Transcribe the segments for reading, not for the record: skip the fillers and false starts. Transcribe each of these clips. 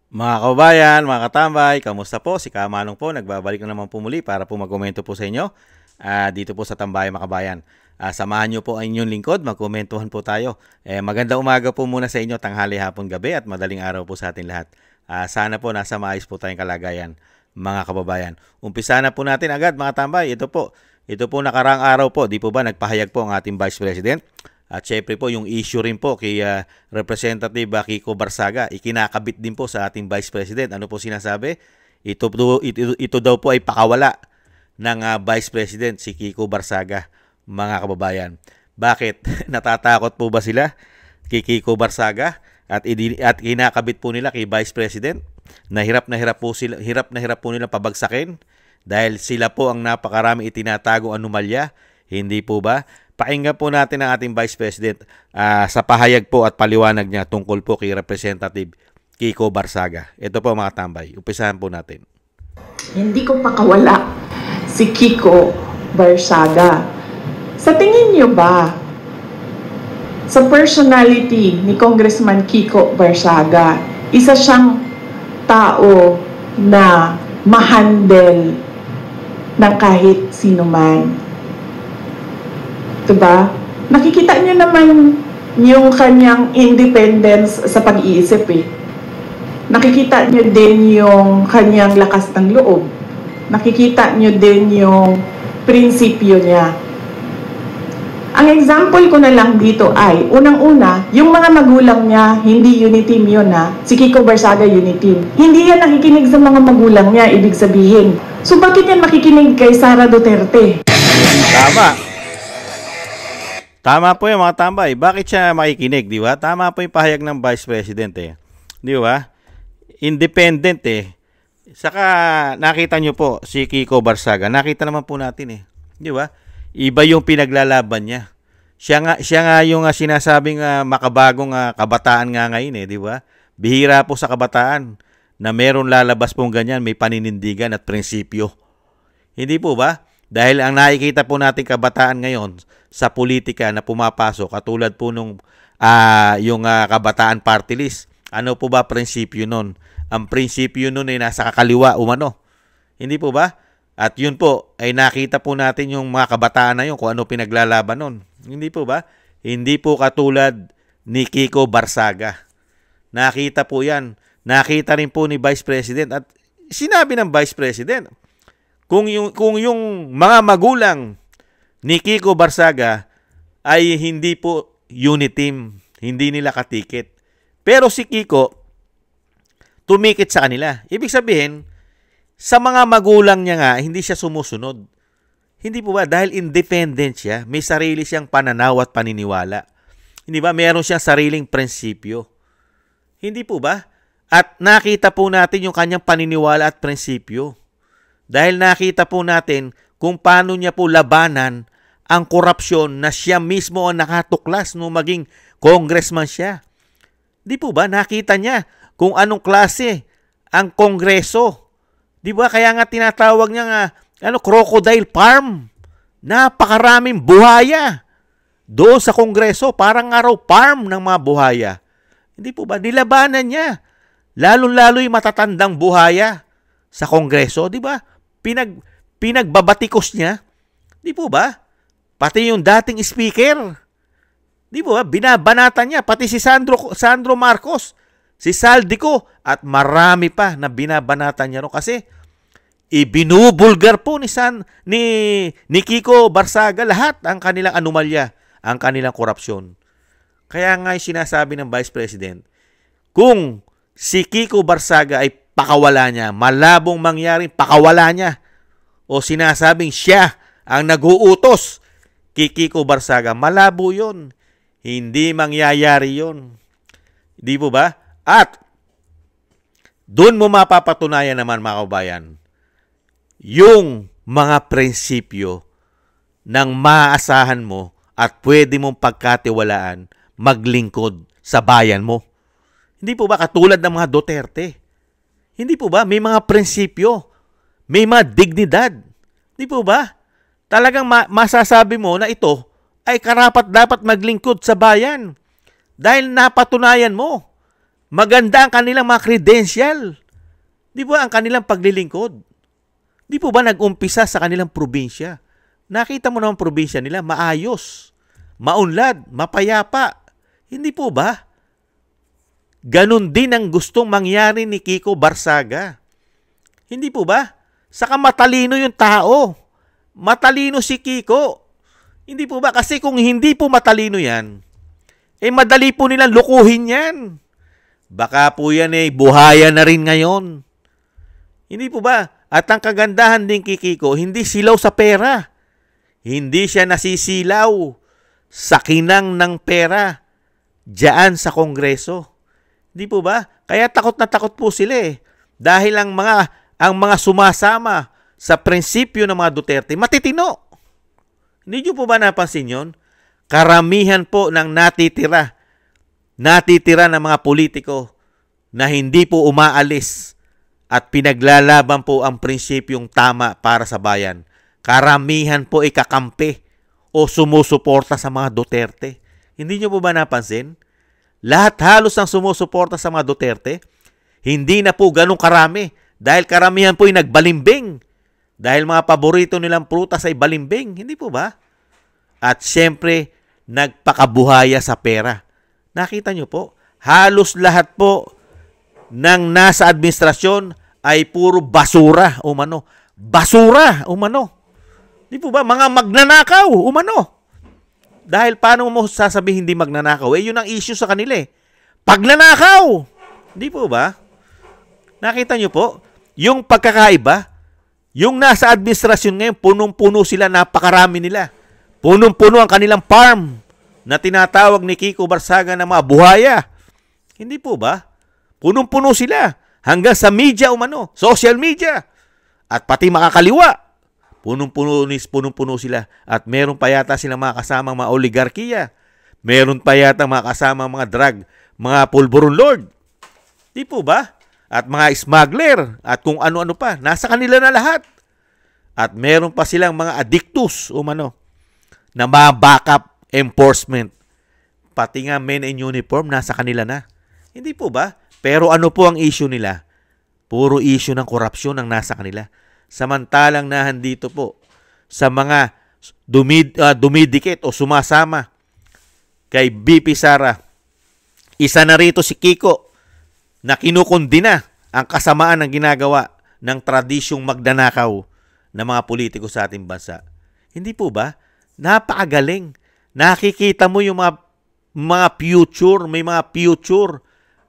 Mga kababayan, mga katambay, kamusta po? Si Kamanong po, nagbabalik na naman po muli para po magkomento po sa inyo dito po sa Tambayan mga kabayan. Samahan nyo po ang inyong lingkod, magkomentuhan po tayo. Maganda umaga po muna sa inyo, tanghali, hapon, gabi at madaling araw po sa atin lahat. Sana po nasa maayos po tayong kalagayan mga kababayan. Umpisa na po natin agad mga tambay. Ito po nakaraang araw po, di po ba nagpahayag po ang ating Vice President? At syempre po yung issue rin po kay Representative Kiko Barsaga, ikinakabit din po sa ating Vice President. Ano po sinasabi? Ito daw po ay pakawala ng Vice President si Kiko Barsaga, mga kababayan. Bakit? Natatakot po ba sila kay Kiko Barsaga at kinakabit po nila kay Vice President? Hirap na hirap po nila pabagsakin dahil sila po ang napakarami itinatago anomalya. Hindi po ba? Pakinggan po natin ang ating Vice President sa pahayag po at paliwanag niya tungkol po kay Representative Kiko Barsaga. Ito po mga tambay. Umpisahan po natin. Hindi ko pakawala si Kiko Barsaga. Sa tingin niyo ba, sa personality ni Congressman Kiko Barsaga, isa siyang tao na mahandle ng kahit sino man? Diba? Nakikita niyo naman yung kanyang independence sa pag-iisip eh. Nakikita niyo din yung kanyang lakas ng loob. Nakikita niyo din yung prinsipyo niya. Ang example ko na lang dito ay, unang-una, yung mga magulang niya, hindi uniteam yun ha. Si Kiko Barsaga uniteam. Hindi yan nakikinig sa mga magulang niya, ibig sabihin. So bakit yan makikinig kay Sara Duterte? Tama. Tama po yung mga tambay. Bakit siya makikinig, di ba? Tama po yung pahayag ng Vice President eh. Di ba? Independent eh. Saka nakita nyo po si Kiko Barsaga. Nakita naman po natin eh. Di ba? Iba yung pinaglalaban niya. Siya nga yung sinasabing makabagong kabataan nga ngayon eh, di ba? Bihira po sa kabataan na meron lalabas pong ganyan, may paninindigan at prinsipyo. Hindi po ba? Dahil ang nakikita po natin kabataan ngayon sa politika na pumapasok, katulad po nung yung kabataan party list, ano po ba prinsipyo nun? Ang prinsipyo nun ay nasa kakaliwa umano. Hindi po ba? At yun po, ay nakita po natin yung mga kabataan na yun kung ano pinaglalaban nun. Hindi po ba? Hindi po katulad ni Kiko Barsaga. Nakita po yan. Nakita rin po ni Vice President at sinabi ng Vice President, kung yung mga magulang ni Kiko Barsaga ay hindi po uniteam, hindi nila katikit. Pero si Kiko, tumikit sa kanila. Ibig sabihin, sa mga magulang niya nga, hindi siya sumusunod. Hindi po ba? Dahil independent siya, may sarili siyang pananaw at paniniwala. Hindi ba? Meron siyang sariling prinsipyo. Hindi po ba? At nakita po natin yung kanyang paniniwala at prinsipyo. Dahil nakita po natin kung paano niya po labanan ang korupsyon na siya mismo ang nakatuklas nung maging congressman siya. Di po ba? Nakita niya kung anong klase ang kongreso. Di ba? Kaya nga tinatawag niya nga crocodile farm. Napakaraming buhaya doon sa kongreso. Parang araw farm ng mga buhaya. Hindi po ba? Nilabanan niya. Lalo-lalo yung matatandang buhaya sa kongreso. Di ba? Pinagbabatikos niya. Di po ba? Pati yung dating speaker. Di po ba? Binabanatan niya. Pati si Sandro Marcos, si Saldico, at marami pa na binabanatan niya. Kasi ibinubulgar po ni Kiko Barsaga lahat ang kanilang anomalya, ang kanilang korupsyon. Kaya nga yung sinasabi ng Vice President, kung si Kiko Barsaga ay pakawala niya, malabong mangyaring pakawala niya, o sinasabing siya ang nag-uutos kay Kiko Barsaga, malabo yun. Hindi mangyayari yun. Di po ba? At doon mo mapapatunayan naman mga kabayan, yung mga prinsipyo ng maaasahan mo at pwede mong pagkatiwalaan maglingkod sa bayan mo. Hindi po ba katulad ng mga Duterte? Hindi po ba? May mga prinsipyo. May mga dignidad. Hindi po ba? Talagang masasabi mo na ito ay karapat dapat maglingkod sa bayan. Dahil napatunayan mo Maganda ang kanilang mga credential. Di ba ang kanilang paglilingkod? Di po ba nag-umpisa sa kanilang probinsya? Nakita mo naman probinsya nila, maayos, maunlad, mapayapa. Hindi po ba? Ganon din ang gustong mangyari ni Kiko Barsaga. Hindi po ba? Saka matalino yung tao. Matalino si Kiko. Hindi po ba? Kasi kung hindi po matalino yan, madali po nilang lukuhin yan. Baka po yan buhaya na rin ngayon. Hindi po ba? At ang kagandahan din kay Kiko, hindi silaw sa pera. Hindi siya nasisilaw sa kinang ng pera diyan sa Kongreso. Hindi po ba? Kaya takot na takot po sila Dahil ang mga sumasama sa prinsipyo ng mga Duterte, matitino. Hindi nyo po ba napansin yun? Karamihan po ng natitira ng mga politiko na hindi po umaalis at pinaglalaban po ang prinsipyong tama para sa bayan. Karamihan po ikakampi o sumusuporta sa mga Duterte. Hindi nyo po ba napansin? Lahat halos ang sumusuporta sa mga Duterte, hindi na po ganun karami dahil karamihan po ay nagbalimbing. Dahil mga paborito nilang prutas ay balimbing. Hindi po ba? At siyempre, nagpakabuhaya sa pera. Nakita nyo po, halos lahat po ng nasa administrasyon ay puro basura umano. Basura umano. Di po ba? Mga magnanakaw umano. Dahil paano mo sasabihin hindi magnanakaw? Yun ang issue sa kanila Pagnanakaw! Di po ba? Nakita nyo po? Yung pagkakaiba, yung nasa administrasyon ngayon, punong-puno sila, napakarami nila. Punong-puno ang kanilang farm na tinatawag ni Kiko Barsaga na mga buhaya. Hindi po ba? Punong-puno sila. Hanggang sa media umano, social media. At pati makakaliwa. Punong-puno sila. At meron pa yata silang mga kasamang mga oligarkiya. Meron pa yata mga kasamang mga drug, mga pulburon lord. Di po ba? At mga smuggler. At kung ano-ano pa. Nasa kanila na lahat. At meron pa silang mga addictus umano na mga backup enforcement. Pati nga men in uniform, nasa kanila na. Hindi po ba? Pero ano po ang issue nila? Puro issue ng korupsyon ang nasa kanila. Samantalang nahandito po sa mga dumidikit o sumasama kay BP Sara. Isa na rito si Kiko na kinukundina ang kasamaan ng ginagawa ng tradisyong magnanakaw ng mga politiko sa ating bansa. Hindi po ba? Napakagaling. Nakikita mo yung mga future, may mga future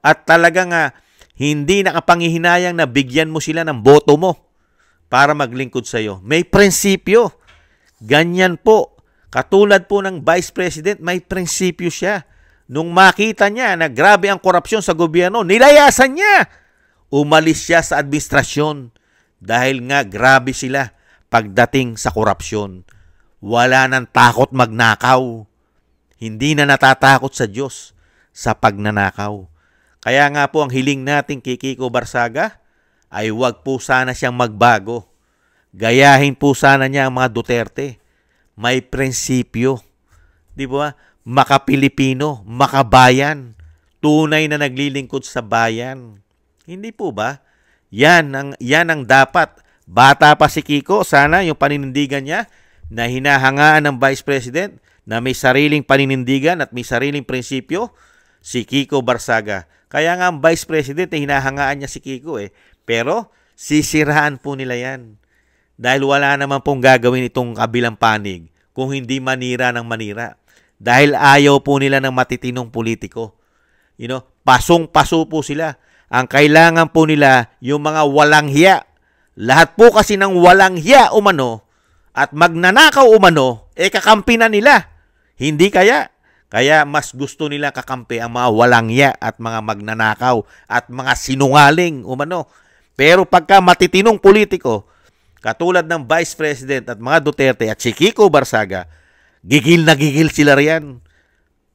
at talagang hindi nakapangihinayang na bigyan mo sila ng boto mo para maglingkod sa iyo. May prinsipyo. Ganyan po. Katulad po ng Vice President, may prinsipyo siya. Nung makita niya na grabe ang korupsyon sa gobyerno, nilayasan niya. Umalis siya sa administrasyon dahil nga grabe sila pagdating sa korupsyon. Wala nang takot magnakaw. Hindi na natatakot sa Diyos sa pagnanakaw. Kaya nga po ang hiling natin kay Kiko Barsaga ay wag po sana siyang magbago. Gayahin po sana niya ang mga Duterte. May prinsipyo. Di ba? Makapilipino, makabayan. Tunay na naglilingkod sa bayan. Hindi po ba? Yan ang dapat. Bata pa si Kiko, sana yung paninindigan niya na hinahangaan ng Vice President na may sariling paninindigan at may sariling prinsipyo, si Kiko Barsaga. Kaya nga ang Vice President hinahangaan niya si Kiko Pero sisiraan po nila yan. Dahil wala naman pong gagawin itong kabilang panig kung hindi manira ng manira. Dahil ayaw po nila ng matitinong politiko. Pasong-paso po sila. Ang kailangan po nila yung mga walang hiya. Lahat po kasi ng walang hiya umano at magnanakaw umano, kakampi na nila. Hindi kaya? Kaya mas gusto nila kakampi ang mga walang hiya at mga magnanakaw at mga sinungaling umano. Pero pagka matitinong politiko, katulad ng Vice President at mga Duterte at si Kiko Barsaga, gigil na gigil sila riyan.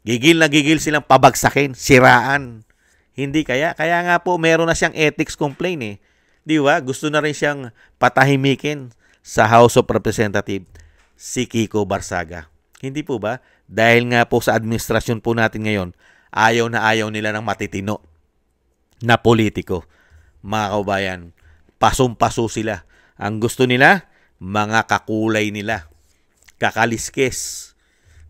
Gigil na gigil silang pabagsakin, siraan. Hindi kaya? Kaya nga po meron na siyang ethics complaint Di ba? Gusto na rin siyang patahimikin sa House of Representatives si Kiko Barsaga. Hindi po ba? Dahil nga po sa administrasyon po natin ngayon, ayaw na ayaw nila ng matitino. na politiko. Mga kaubayan, pasong-paso sila. Ang gusto nila, mga kakulay nila. Kakaliskes.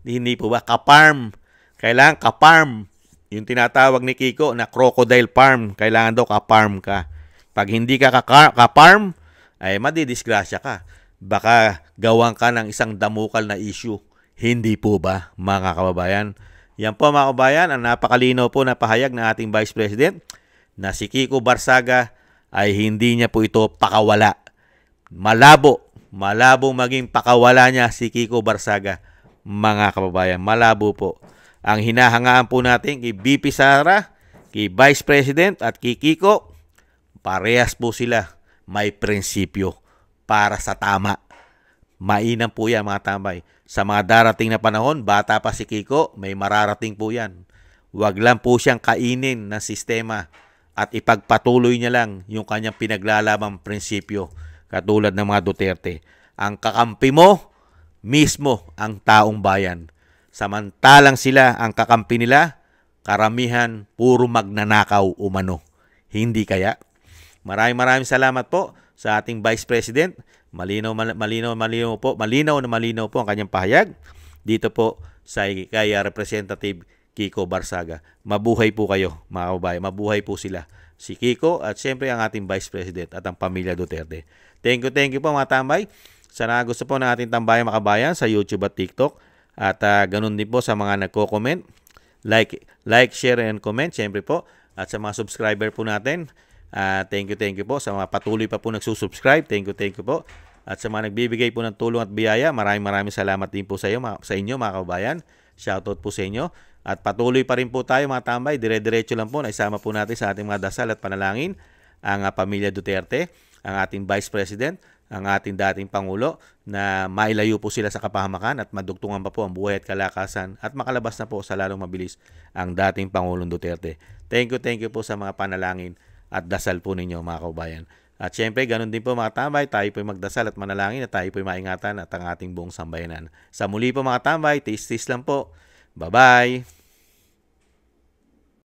Hindi po ba? Kaparm. Kailangan kaparm. Yung tinatawag ni Kiko na crocodile farm. Kailangan daw kaparm ka. Pag hindi ka kaparm, ay madidisgrasya ka. Baka gawan ka ng isang damukal na issue. Hindi po ba, mga kababayan? Yan po mga kababayan, ang napakalinaw po na pahayag ng ating Vice President na si Kiko Barsaga ay hindi niya po ito pakawala. Malabo maging pakawala niya si Kiko Barsaga, mga kababayan. Malabo po. Ang hinahangaan po natin kay VP Sara, kay Vice President at kay Kiko, parehas po sila. May prinsipyo para sa tama. Mainam po yan mga tambay. Sa mga darating na panahon, bata pa si Kiko, may mararating po yan. Huwag lang po siyang kainin ng sistema at ipagpatuloy niya lang yung kanyang pinaglalabang prinsipyo katulad ng mga Duterte. Ang kakampi mo, mismo ang taong bayan. Samantalang sila, ang kakampi nila, karamihan, puro magnanakaw umano. Hindi kaya? Maraming salamat po sa ating Vice President. Malinaw po ang kanyang pahayag dito po sa kay Representative Kiko Barsaga. Mabuhay po kayo, mga kababayan. Mabuhay po sila. Si Kiko at siyempre ang ating Vice President at ang pamilya Duterte. Thank you po mga tambay. Sana gusto po ng ating tambayan mga kabayan sa YouTube at TikTok. At ganun din po sa mga nagko-comment. Like, share, and comment. Siyempre po. At sa mga subscriber po natin. Thank you po. Sa mga patuloy pa po nagsusubscribe. Thank you po. At sa mga nagbibigay po ng tulong at biyaya, maraming salamat din po sa inyo mga kababayan. Shoutout po sa inyo. At patuloy pa rin po tayo mga tambay. Dire-diretso lang po. Naisama po natin sa ating mga dasal at panalangin ang pamilya Duterte, ang ating Vice President, ang ating dating Pangulo na mailayo po sila sa kapahamakan at madugtungan pa po ang buhay at kalakasan at makalabas na po sa lalong mabilis ang dating Pangulong Duterte. Thank you po sa mga panalangin at dasal po ninyo mga kaubayan. At syempre, ganun din po mga tambay, tayo po magdasal at manalangin at tayo po maingatan at ang ating buong sambayanan. Sa muli po mga tambay, tis lang po. Bye-bye!